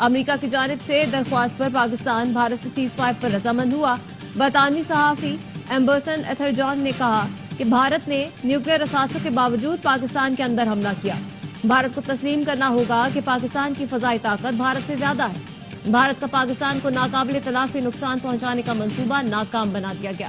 امریکہ کی جانب سے درخواست پر پاکستان بھارت سے سیز فائر پر رضامند ہوا۔ برطانوی صحافی ایمبرسن ایتھرجان نے کہا کہ بھارت نے نیوکلیئر اثاثوں کے باوجود پاکستان کے اندر حملہ کیا۔ بھارت کو تسلیم کرنا ہوگا کہ پاکستان کی فضائی طاقت بھارت سے زیادہ ہے۔ بھارت کا پاکستان کو ناقابل تلافی نقصان پہنچانے کا منصوبہ ناکام بنا دیا گیا۔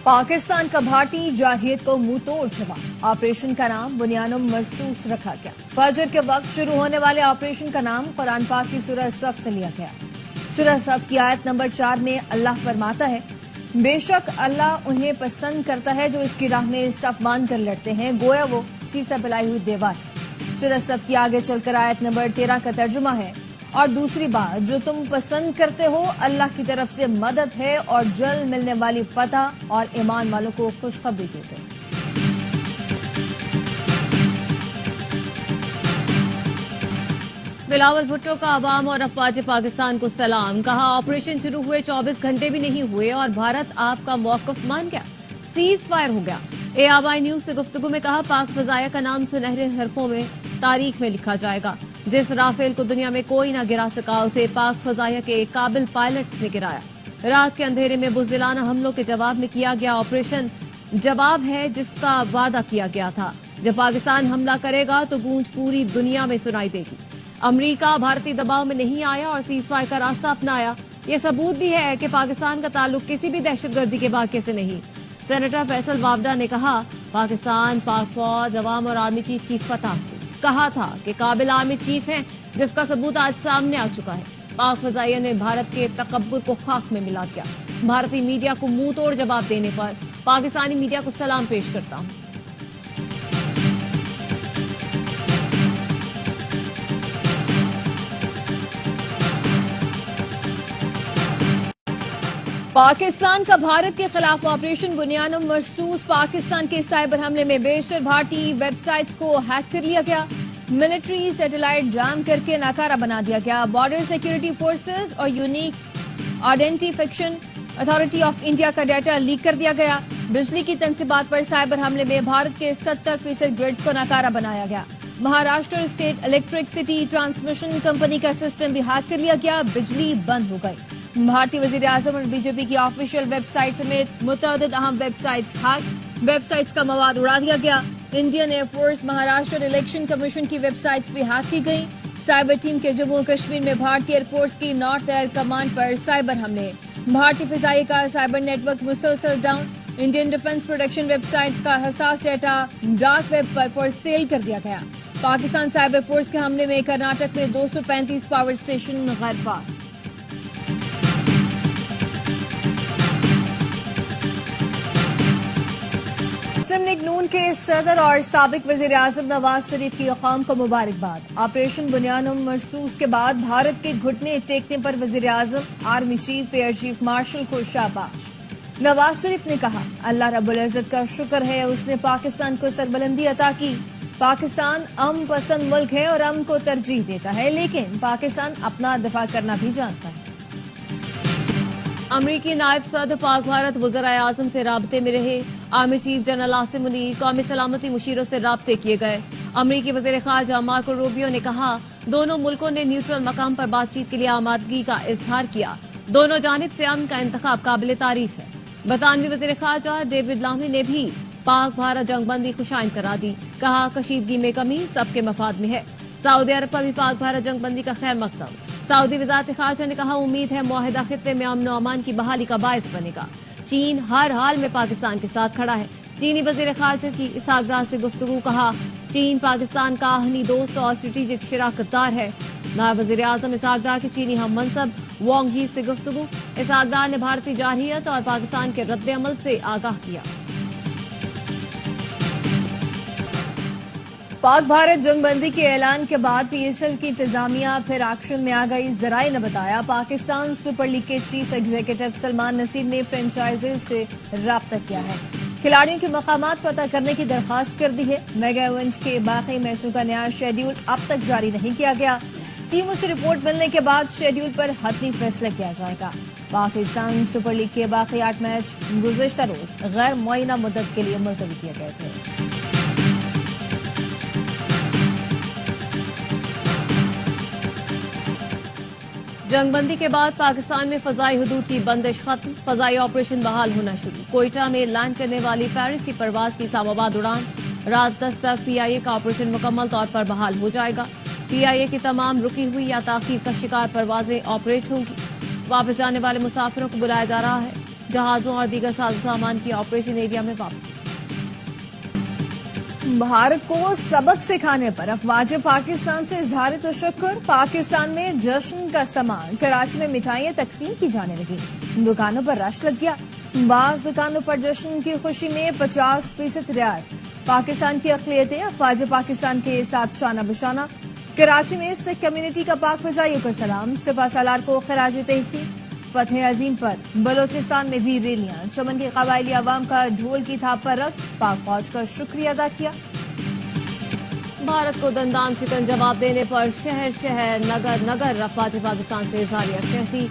پاکستان کا بھارتی جارحیت کو منہ توڑ جواب۔ آپریشن کا نام بنیانم مرصوص رکھا گیا۔ فجر کے وقت شروع ہونے والے آپریشن کا نام قرآن پاک کی سورہ صف سے لیا گیا۔ سورہ صف کی آیت نمبر 4 میں اللہ فرماتا ہے، بے شک اللہ انہیں پسند کرتا ہے جو اس کی راہ میں صف باندھ کر لڑتے ہیں، گویا وہ سیسا پلائی ہوئی دیوار ہے۔ سورہ صف کی آگے چل کر آیت نمبر 13 کا ترجمہ ہے، اور دوسری بات جو تم پسند کرتے ہو اللہ کی طرف سے مدد ہے اور جلد ملنے والی فتح اور ایمان والوں کو خوشخبری دیتے۔ بلاول بھٹو کا عوام اور افواج پاکستان کو سلام، کہا آپریشن شروع ہوئے 24 گھنٹے بھی نہیں ہوئے اور بھارت آپ کا موقف مان گیا، سیز فائر ہو گیا۔ اے آوائی نیوز سے گفتگو میں کہا پاک فضائیہ کا نام سنہرے حرفوں میں تاریخ میں لکھا جائے گا۔ جس رافیل کو دنیا میں کوئی نہ گرا سکا اسے پاک فضائیہ کے قابل پائلٹس نے گرایا۔ رات کے اندھیرے میں بزدلانہ حملوں کے جواب میں کیا گیا آپریشن جواب ہے جس کا وعدہ کیا گیا تھا۔ جب پاکستان حملہ کرے گا تو گونج پوری دنیا میں سنائی دے گی۔ امریکہ بھارتی دباؤ میں نہیں آیا اور سیز فائر کا راستہ اپنایا، یہ ثبوت بھی ہے کہ پاکستان کا تعلق کسی بھی دہشت گردی کے واقعے سے نہیں۔ سینیٹر فیصل وابڈا نے کہا پاکستان پاک فوج عوام اور آرمی چیف کی فتح کہا تھا کہ قابل آرمی چیف ہیں، جس کا ثبوت آج سامنے آ چکا ہے۔ پاک فضائیہ نے بھارت کے تکبر کو خاک میں ملا دیا۔ بھارتی میڈیا کو منہ توڑ جواب دینے پر پاکستانی میڈیا کو سلام پیش کرتا ہوں۔ پاکستان کا بھارت کے خلاف آپریشن بنیانم مرصوص، پاکستان کے سائبر حملے میں بیشتر بھارتی ویب سائٹس کو ہیک کر لیا گیا، ملٹری سیٹلائٹ جام کر کے ناکارہ بنا دیا گیا، بارڈر سیکیورٹی فورسز اور unique identification authority of India کا ڈیٹا لیک کر دیا گیا۔ بجلی کی تنصیبات پر سائبر حملے میں بھارت کے 70% گریڈز کو ناکارہ بنایا گیا۔ Maharashtra state electricity transmission company کا سسٹم بھی ہیک کر لیا گیا، بجلی بند ہو گئی۔ بھارتی وزیر اعظم اور بی جے پی کی آفیشیل ویب سائٹ سمیت متعدد اہم web sites hack, web sites کا مواد اڑا دیا گیا۔ Indian air force Maharashtra election commission کی ویب سائٹس بھی ہیک کی گئی۔ سائبر ٹیم کے جموں کشمیر میں بھارتی ایئر فورس کی نارتھ ایئر کمانڈ پر سائبر حملے، بھارتی فضائی کا سائبر نیٹ ورک مسلسل down, Indian defence production web sites کا حساس ڈیٹا ڈارک ویب پر فور سیل کر دیا گیا۔ پاکستان سائبر فورس کے حملے میں کرناٹک میں 235 پاور اسٹیشن غیر فعال۔ مسلم لیگ نون کے صدر اور سابق وزیر اعظم نواز شریف کی قوم کو مبارکباد۔ آپریشن بنیانم مرصوص کے بعد بھارت کے گھٹنے ٹیکنے پر وزیر اعظم army chief air chief marshal کو شاباش۔ نواز شریف نے کہا اللہ رب العزت کا شکر ہے اس نے پاکستان کو سربلندی عطا کی۔ پاکستان امن پسند ملک ہے اور امن کو ترجیح دیتا ہے، لیکن پاکستان اپنا دفاع کرنا بھی جانتا ہے۔ امریکی نائب صدر پاک بھارت وزرائے اعظم سے رابطے میں رہے، army chief general Asim Munir, قومی سلامتی مشیروں سے رابطے کیے گئے۔ امریکی وزیر خارجہ مارکو روبیو نے کہا دونوں ملکوں نے نیوٹرل مقام پر بات چیت کے لیے آمادگی کا اظہار کیا، دونوں جانب سے امن کا انتخاب قابل تعریف ہے۔ برطانوی وزیر خارجہ ڈیوڈ لاملی نے بھی پاک بھارت جنگ بندی خوشائند کرا دی، کہا کشیدگی میں کمی سب کے مفاد میں ہے۔ سعودی عرب کا بھی پاک بھارت جنگ بندی کا خیر مقدم، سعودی وزارت خارجہ نے کہا امید ہے معاہدہ خطے میں امن و امان کی بحالی کا باعث بنے گا، چین ہر حال میں پاکستان کے ساتھ کھڑا ہے۔ چینی وزیر خارجہ کی اسحاق ڈار سے گفتگو، کہا چین پاکستان کا آہنی دوست اور اسٹریٹجک شراکت دار ہے۔ نائب وزیر اعظم اسحاق ڈار کی چینی ہم منصب وانگ ہی سے گفتگو، اسحاق ڈار نے بھارتی جارحیت اور پاکستان کے رد عمل سے آگاہ کیا۔ پاک بھارت جنگ بندی کے اعلان کے بعد پی ایس ایل کی انتظامیہ پھر ایکشن میں آ گئی۔ ذرائع نے بتایا پاکستان سپر لیگ کے چیف ایگزیکٹو سلمان نصیر نے فرنچائزز سے رابطہ کیا ہے، کھلاڑیوں کے مقامات پتہ کرنے کی درخواست کر دی ہے۔ میگا ایونٹ کے باقی میچوں کا نیا شیڈیول اب تک جاری نہیں کیا گیا، ٹیموں سے رپورٹ ملنے کے بعد شیڈیول پر حتمی فیصلہ کیا جائے گا۔ پاکستان سپر لیگ کے باقی 8 میچ گزشتہ روز غیر معینہ مدت کے لیے ملتوی کیے گئے تھے۔ جنگ بندی کے بعد پاکستان میں فضائی حدود کی بندش ختم، فضائی آپریشن بحال ہونا شروع۔ کوئٹہ میں لینڈ کرنے والی پیرس کی پرواز کی اسلام آباد اڑان رات 10 تک پی آئی اے کا آپریشن مکمل طور پر بحال ہو جائے گا۔ پی آئی اے کی تمام رکی ہوئی یا تاخیر کا شکار پروازیں آپریٹ ہوں گی۔ واپس جانے والے مسافروں کو بلایا جا رہا ہے۔ جہازوں اور دیگر ساز و سامان کی آپریشن ایریا میں واپسی۔ بھارت کو سبق سکھانے پر افواج پاکستان سے اظہار تشکر۔ پاکستان میں جشن کا سامان، کراچی میں مٹھائیاں تقسیم کی جانے لگی، دکانوں پر رش لگ گیا۔ بعض دکانوں پر جشن کی خوشی میں 50% رعایت۔ پاکستان کی اقلیتیں افواج پاکستان کے ساتھ شانہ بشانہ۔ کراچی میں سکھ کمیونٹی کا پاک فضائیوں کا سلام، سپہ سالار کو خراج تحسین۔ فتح عظیم پر بلوچستان میں بھی ریلیاں، چمن کے قبائلی عوام کا ڈھول کی تھاپ پر رقص، پاک فوج کا شکریہ ادا کیا۔ بھارت کو دندان چکن جواب دینے پر شہر شہر نگر نگر افواج پاکستان سے اظہار یکجہتی۔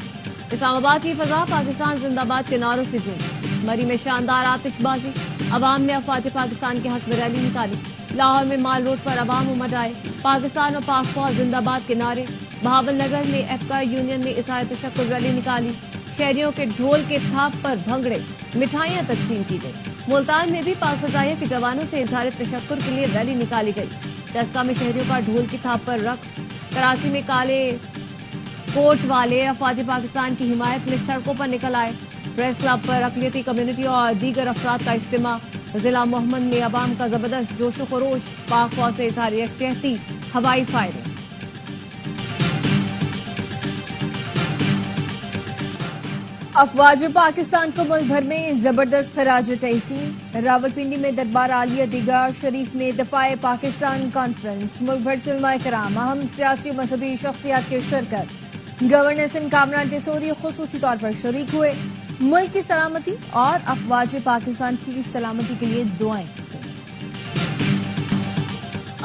اسلام آباد کی فضا پاکستان زندہ باد کے نعروں سے گونجی۔ مری میں شاندار آتش بازی، عوام نے افواج پاکستان کے حق میں ریلی نکالی۔ لاہور میں مال روڈ پر عوام امڈ آئے، پاکستان اور پاک فوج زندہ باد کے نعرے۔ بہاول نگر میں ایپکا یونین نے اظہار تشکر ریلی نکالی، شہریوں کے ڈھول کے تھاپ پر بھنگڑے، مٹھائیاں تقسیم کی گئی۔ ملتان میں بھی پاک فضائیہ کے جوانوں سے اظہار تشکر کے لیے ریلی نکالی گئی۔ جسکا میں شہریوں کا ڈھول کی تھاپ پر رقص۔ کراچی میں کالے کوٹ والے افواج پاکستان کی حمایت میں سڑکوں پر نکل آئے۔ پریس کلب پر اقلیتی کمیونٹی اور دیگر افراد کا اجتماع۔ ضلع محمد میں عوام کا زبردست جوش و خروش، پاک فوج سے اظہار یکجہتی، ہوائی فائرنگ۔ افواج پاکستان کو ملک بھر میں زبردست خراج تحسین۔ راولپنڈی میں دربار عالیہ دیگا شریف میں دفاع پاکستان کانفرنس، ملک بھر سے علماء کرام، اہم سیاسی و مذہبی شخصیات کی شرکت۔ گورنر سندھ کامران ٹیسوری خصوصی طور پر شریک ہوئے۔ ملک کی سلامتی اور افواج پاکستان کی سلامتی کے لیے دعائیں کی گئیں۔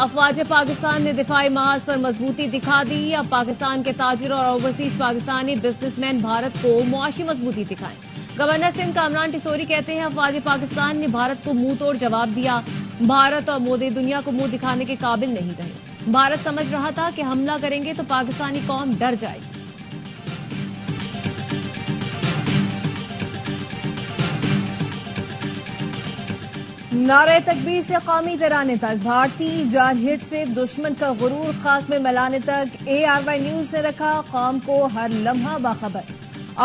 افواج پاکستان نے دفاعی محاذ پر مضبوطی دکھا دی۔ اب پاکستان کے تاجر اور overseas Pakistani business man Bharat کو معاشی مضبوطی دکھائیں۔ گورنر سندھ کامران ٹیسوری کہتے ہیں افواج پاکستان نے بھارت کو منہ توڑ جواب دیا۔ بھارت اور مودی دنیا کو منہ دکھانے کے قابل نہیں رہے۔ بھارت سمجھ رہا تھا کہ حملہ کریں گے تو پاکستانی قوم ڈر جائے گی۔ نعرہ تکبیر سے قومی ترانے تک، بھارتی جارحیت سے دشمن کا غرور خاک میں ملانے تک، ARY نیوز نے رکھا قوم کو ہر لمحہ باخبر۔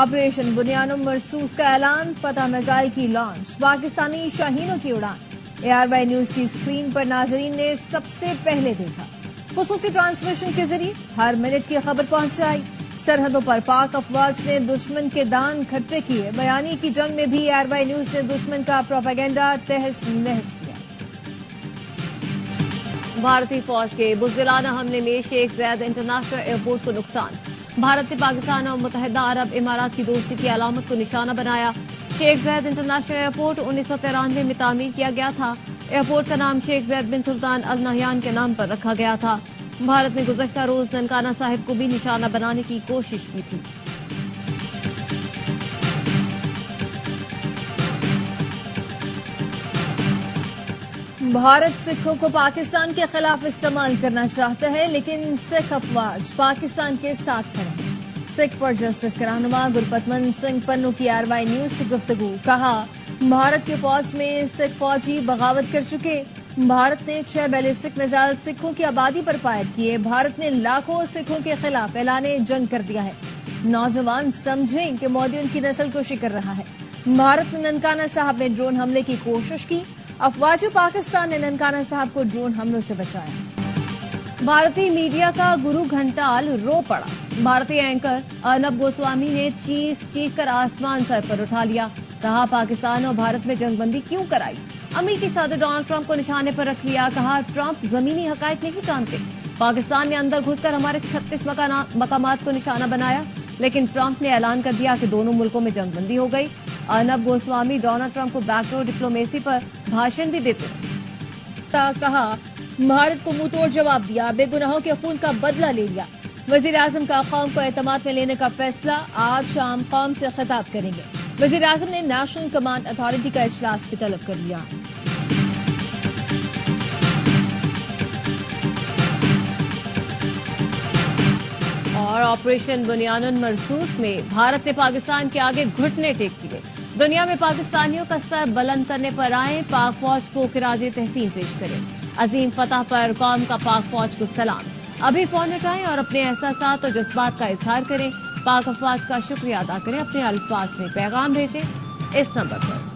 آپریشن بنیانوں مرصوص کا اعلان، فتح میزائل کی لانچ، پاکستانی شاہینوں کی اڑان۔ ARY نیوز کی اسکرین پر ناظرین نے سب سے پہلے دیکھا۔ خصوصی ٹرانسمیشن کے ذریعے ہر منٹ کی خبر پہنچائی۔ سرحدوں پر پاک افواج نے دشمن کے دان کھٹے کیے۔ بیانی کی جنگ میں بھی ARY نیوز نے دشمن کا پروپیگنڈا تہس نہس کیا۔ بھارتی فوج کے بزدلانہ حملے میں شیخ زید انٹرنیشنل ایئرپورٹ کو نقصان۔ بھارت نے پاکستان اور متحدہ عرب امارات کی دوستی کی علامت کو نشانہ بنایا۔ شیخ زید انٹرنیشنل ایئرپورٹ 1993 میں تعمیر کیا گیا تھا۔ ایئرپورٹ کا نام شیخ زید بن سلطان ال نہیان کے نام پر رکھا گیا تھا۔ بھارت نے گزشتہ روز ننکانہ صاحب کو بھی نشانہ بنانے کی کوشش کی تھی۔ بھارت سکھوں کو پاکستان کے خلاف استعمال کرنا چاہتا ہے، لیکن سکھ افواج پاکستان کے ساتھ کھڑے ہیں۔ سکھ فار جسٹس کے رہنما گرپتمن سنگھ پنو کی ARY نیوز سے گفتگو، کہا بھارت کے فوج میں سکھ فوجی بغاوت کر چکے۔ بھارت نے 6 بیلسٹک میزائل سکھوں کی آبادی پر فائر کیے۔ بھارت نے لاکھوں سکھوں کے خلاف اعلان جنگ کر دیا ہے۔ نوجوان سمجھیں کہ مودی ان کی نسل کشی کر رہا ہے۔ بھارت نے ننکانہ صاحب میں ڈرون حملے کی کوشش کی۔ افواج پاکستان نے ننکانہ صاحب کو ڈرون حملوں سے بچایا۔ بھارتی میڈیا کا گرو گھنٹال رو پڑا۔ بھارتی اینکر ارنب گوسوامی نے چیخ چیخ کر آسمان سر پر اٹھا لیا۔ کہا پاکستان اور بھارت میں جنگ بندی کیوں کرائی؟ امریکی صدر ڈونلڈ ٹرمپ کو نشانے پر رکھ لیا۔ کہا ٹرمپ زمینی حقائق نہیں جانتے۔ پاکستان نے اندر گھس کر ہمارے 36 مقامات کو نشانہ بنایا، لیکن ٹرمپ نے اعلان کر دیا کہ دونوں ملکوں میں جنگ بندی ہو گئی۔ ارنب گوسوامی ڈونلڈ ٹرمپ کو بیک ڈور ڈپلومیسی پر بھاشن بھی دیتے ہیں۔ کہا بھارت کو منہ توڑ جواب دیا، بے گناہوں کے خون کا بدلہ لے لیا۔ وزیر اعظم کا قوم کو اعتماد میں لینے کا فیصلہ، آج شام قوم سے خطاب کریں گے۔ وزیر اعظم نے نیشنل کمانڈ اتھارٹی کا اجلاس بھی طلب کر لیا۔ اور آپریشن بنیان مرصوص میں بھارت نے پاکستان کے آگے گھٹنے ٹیک دیے۔ دنیا میں پاکستانیوں کا سر بلند کرنے پر آئے، پاک فوج کو خراج تحسین پیش کریں۔ عظیم فتح پر قوم کا پاک فوج کو سلام۔ ابھی فون اٹھائیں اور اپنے احساسات اور جذبات کا اظہار کریں۔ پاک افواج کا شکریہ ادا کریں، اپنے الفاظ میں پیغام بھیجیں اس نمبر پر۔